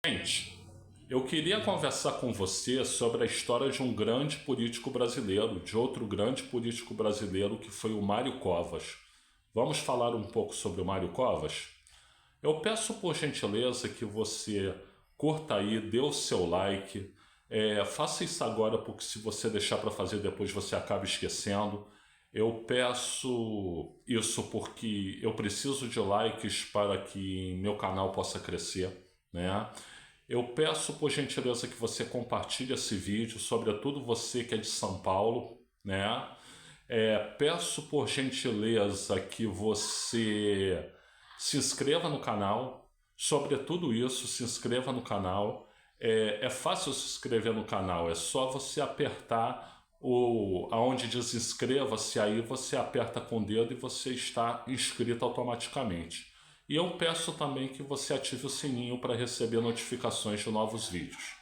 Gente, eu queria conversar com você sobre a história de um grande político brasileiro, de outro grande político brasileiro que foi o Mário Covas. Vamos falar um pouco sobre o Mário Covas? Eu peço por gentileza que você curta aí, dê o seu like, faça isso agora porque se você deixar para fazer depois você acaba esquecendo. Eu peço isso porque eu preciso de likes para que meu canal possa crescer, né? Eu peço por gentileza que você compartilhe esse vídeo, sobretudo você que é de São Paulo, né? Peço por gentileza que você se inscreva no canal, sobretudo isso, se inscreva no canal. É fácil se inscrever no canal, é só você apertar aonde diz inscreva-se, aí você aperta com o dedo e você está inscrito automaticamente. E eu peço também que você ative o sininho para receber notificações de novos vídeos.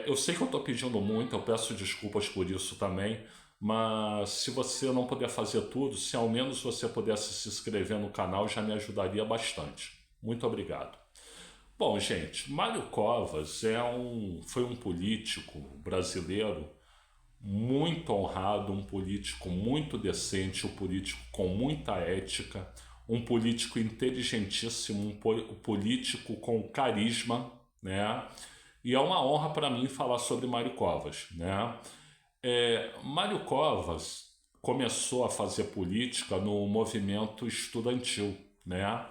Eu sei que eu estou pedindo muito, eu peço desculpas por isso também, mas se você não puder fazer tudo, se ao menos você pudesse se inscrever no canal, já me ajudaria bastante. Muito obrigado. Bom, gente, Mário Covas foi um político brasileiro muito honrado, um político muito decente, um político com muita ética, um político inteligentíssimo, um político com carisma, né? E é uma honra para mim falar sobre Mário Covas, né? Mário Covas começou a fazer política no movimento estudantil, né?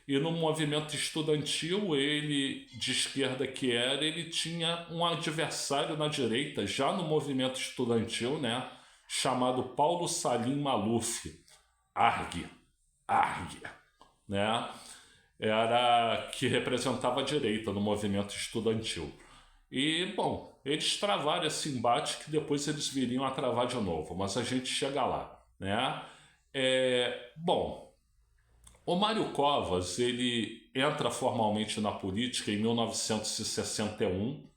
E no movimento estudantil, ele, de esquerda que era, ele tinha um adversário na direita, já no movimento estudantil, né? Chamado Paulo Salim Maluf, ARG, ARG, né? Era que representava a direita no movimento estudantil. E, bom, eles travaram esse embate que depois eles viriam a travar de novo, mas a gente chega lá, né? Bom, o Mário Covas, ele entra formalmente na política em 1961.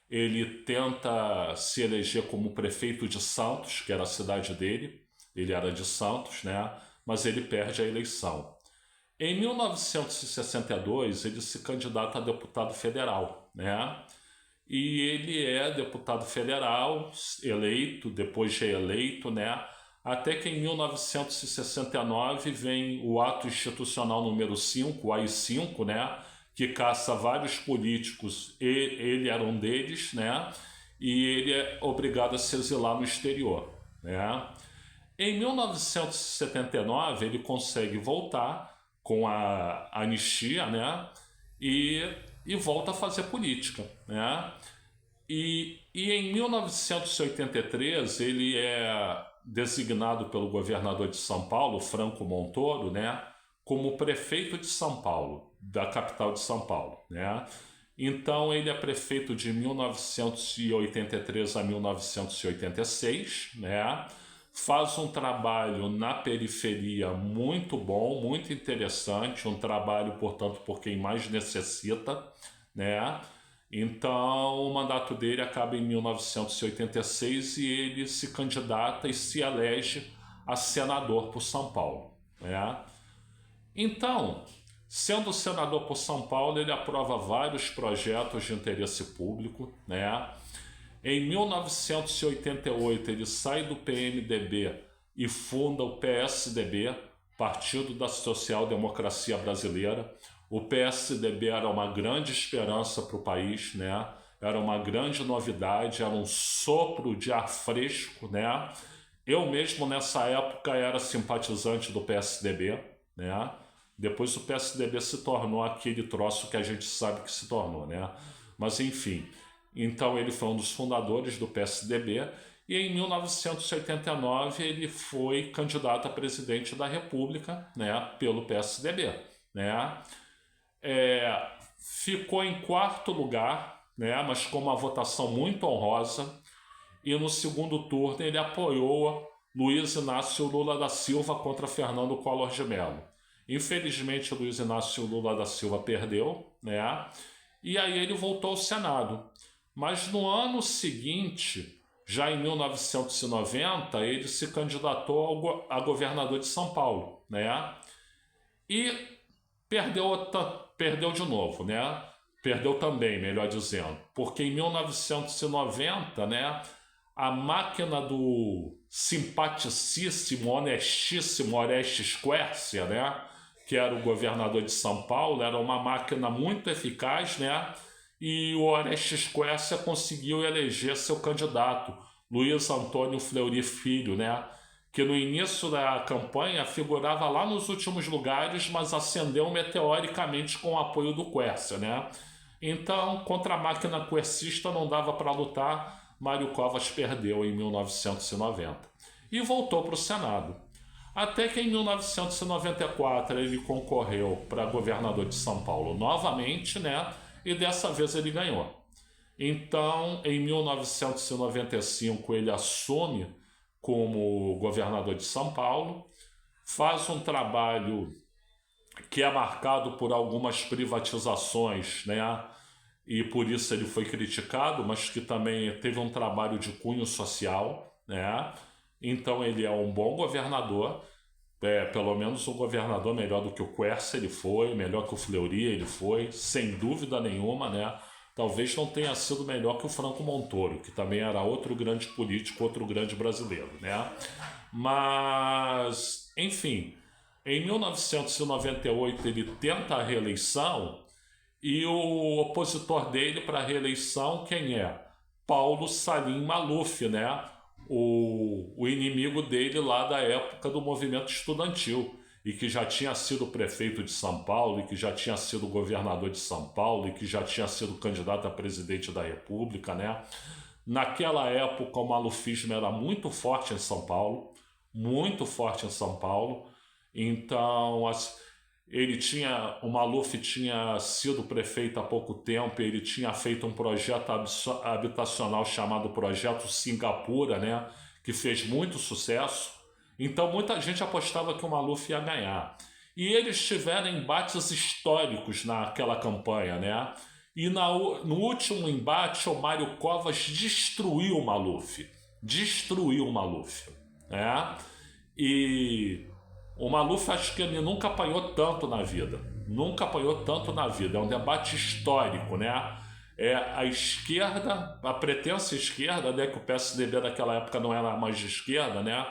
Ele tenta se eleger como prefeito de Santos, que era a cidade dele. Ele era de Santos, né? Mas ele perde a eleição. Em 1962, ele se candidata a deputado federal, né? E ele é deputado federal, eleito, depois reeleito, né? Até que em 1969 vem o Ato Institucional número 5, o AI-5, né? Que caça vários políticos, e ele era um deles, né? E ele é obrigado a se exilar no exterior, né? Em 1979 ele consegue voltar com a anistia, né? E volta a fazer política, né? E em 1983 ele é designado pelo governador de São Paulo, Franco Montoro, né, como prefeito de São Paulo, da capital de São Paulo, né? Então ele é prefeito de 1983 a 1986, né? Faz um trabalho na periferia muito bom, muito interessante, um trabalho, portanto, por quem mais necessita, né? Então, o mandato dele acaba em 1986 e ele se candidata e se elege a senador por São Paulo, né? Então, sendo senador por São Paulo, ele aprova vários projetos de interesse público, né? Em 1988, ele sai do PMDB e funda o PSDB, Partido da Social Democracia Brasileira. O PSDB era uma grande esperança para o país, né? Era uma grande novidade, era um sopro de ar fresco, né? Eu mesmo nessa época era simpatizante do PSDB, né? Depois o PSDB se tornou aquele troço que a gente sabe que se tornou, né? Mas enfim, então ele foi um dos fundadores do PSDB e em 1989 ele foi candidato a presidente da República, né? Pelo PSDB, né? Ficou em quarto lugar, né, mas com uma votação muito honrosa, e no segundo turno ele apoiou Luiz Inácio Lula da Silva contra Fernando Collor de Mello. Infelizmente, Luiz Inácio Lula da Silva perdeu, né, e aí ele voltou ao Senado. Mas no ano seguinte, já em 1990, ele se candidatou a governador de São Paulo, né, e perdeu de novo, né? perdeu também, melhor dizendo, porque em 1990, né, a máquina do simpaticíssimo, honestíssimo Orestes Quercia, né, que era o governador de São Paulo, era uma máquina muito eficaz, né, e o Orestes Quercia conseguiu eleger seu candidato, Luiz Antônio Fleury Filho, né, que no início da campanha figurava lá nos últimos lugares, mas ascendeu meteoricamente com o apoio do Quercia, né? Então, contra a máquina quercista não dava para lutar, Mário Covas perdeu em 1990 e voltou para o Senado. Até que em 1994 ele concorreu para governador de São Paulo novamente, né? E dessa vez ele ganhou. Então, em 1995 ele assume como governador de São Paulo, faz um trabalho que é marcado por algumas privatizações, né? E por isso ele foi criticado, mas que também teve um trabalho de cunho social, né? Então ele é um bom governador, pelo menos um governador melhor do que o Quercia ele foi, melhor que o Fleury ele foi, sem dúvida nenhuma, né? Talvez não tenha sido melhor que o Franco Montoro, que também era outro grande político, outro grande brasileiro, né? Mas, enfim, em 1998 ele tenta a reeleição e o opositor dele para a reeleição, quem é? Paulo Salim Maluf, né? O inimigo dele lá da época do movimento estudantil e que já tinha sido prefeito de São Paulo, e que já tinha sido governador de São Paulo, e que já tinha sido candidato a presidente da República, né? Naquela época o malufismo era muito forte em São Paulo, muito forte em São Paulo, então o Maluf tinha sido prefeito há pouco tempo, ele tinha feito um projeto habitacional chamado Projeto Singapura, né? Que fez muito sucesso. Então muita gente apostava que o Maluf ia ganhar. E eles tiveram embates históricos naquela campanha, né? E no último embate, o Mário Covas destruiu o Maluf. Destruiu o Maluf, né? E o Maluf, acho que ele nunca apanhou tanto na vida. Nunca apanhou tanto na vida. É um debate histórico, né? É a esquerda, a pretensa esquerda, né? Que o PSDB naquela época não era mais de esquerda, né?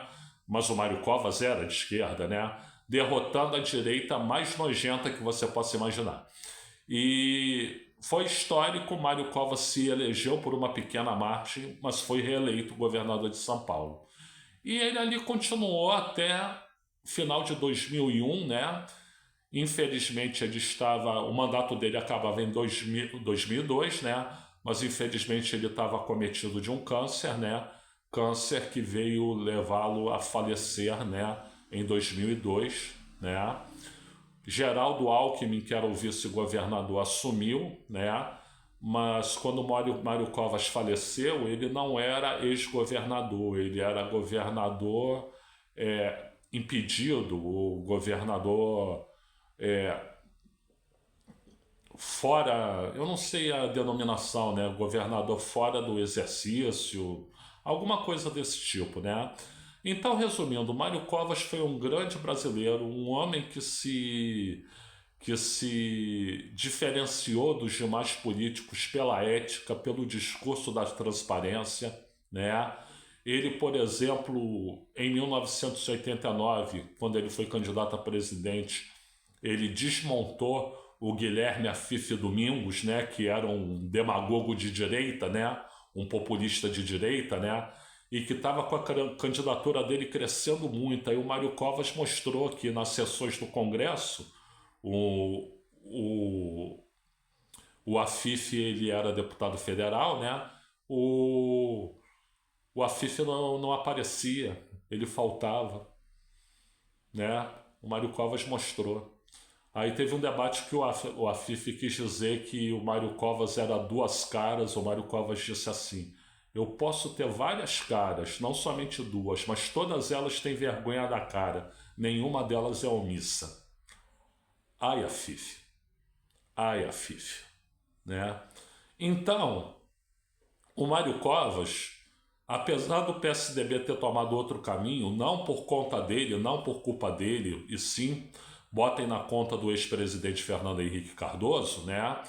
Mas o Mário Covas era de esquerda, né? Derrotando a direita mais nojenta que você possa imaginar. E foi histórico, Mário Covas se elegeu por uma pequena margem, mas foi reeleito governador de São Paulo. E ele ali continuou até final de 2001, né? Infelizmente o mandato dele acabava em 2002, né? Mas infelizmente ele estava acometido de um câncer, né? Câncer que veio levá-lo a falecer, né, em 2002, né? Geraldo Alckmin, que era o vice-governador, assumiu, né? Mas quando Mário Covas faleceu, ele não era ex-governador, ele era governador impedido, o governador fora, eu não sei a denominação, né? Governador fora do exercício, alguma coisa desse tipo, né? Então, resumindo, Mário Covas foi um grande brasileiro, um homem que se diferenciou dos demais políticos pela ética, pelo discurso da transparência, né? Ele, por exemplo, em 1989, quando ele foi candidato a presidente, ele desmontou o Guilherme Afife Domingos, né, que era um demagogo de direita, né, um populista de direita, né, e que estava com a candidatura dele crescendo muito. Aí o Mário Covas mostrou que nas sessões do Congresso o Afife, ele era deputado federal, né, o Afife não aparecia, ele faltava, né, o Mário Covas mostrou. Aí teve um debate que o Afife quis dizer que o Mário Covas era duas caras. O Mário Covas disse assim: eu posso ter várias caras, não somente duas, mas todas elas têm vergonha da cara, nenhuma delas é omissa. Ai, Afife. Ai, Afife. Né? Então, o Mário Covas, apesar do PSDB ter tomado outro caminho, não por conta dele, não por culpa dele, e sim, botem na conta do ex-presidente Fernando Henrique Cardoso, né?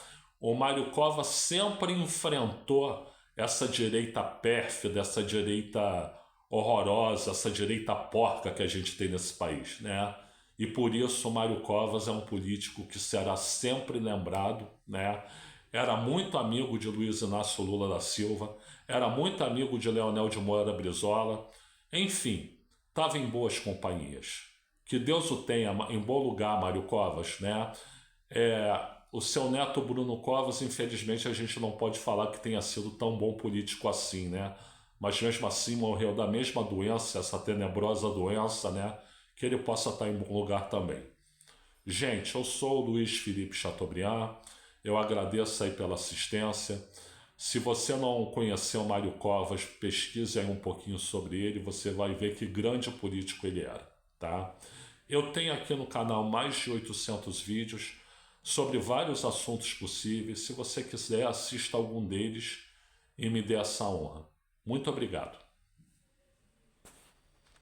o Mário Covas sempre enfrentou essa direita pérfida, essa direita horrorosa, essa direita porca que a gente tem nesse país, né? E por isso o Mário Covas é um político que será sempre lembrado, né? Era muito amigo de Luiz Inácio Lula da Silva, era muito amigo de Leonel de Moura Brizola, enfim, estava em boas companhias. Que Deus o tenha em bom lugar, Mário Covas, né? O seu neto Bruno Covas, infelizmente, a gente não pode falar que tenha sido tão bom político assim, né? Mas mesmo assim morreu da mesma doença, essa tenebrosa doença, né? Que ele possa estar em bom lugar também. Gente, eu sou o Luiz Felipe Chateaubriand, eu agradeço aí pela assistência. Se você não conheceu o Mário Covas, pesquise aí um pouquinho sobre ele, você vai ver que grande político ele era, tá? Eu tenho aqui no canal mais de 800 vídeos sobre vários assuntos possíveis. Se você quiser, assista algum deles e me dê essa honra. Muito obrigado.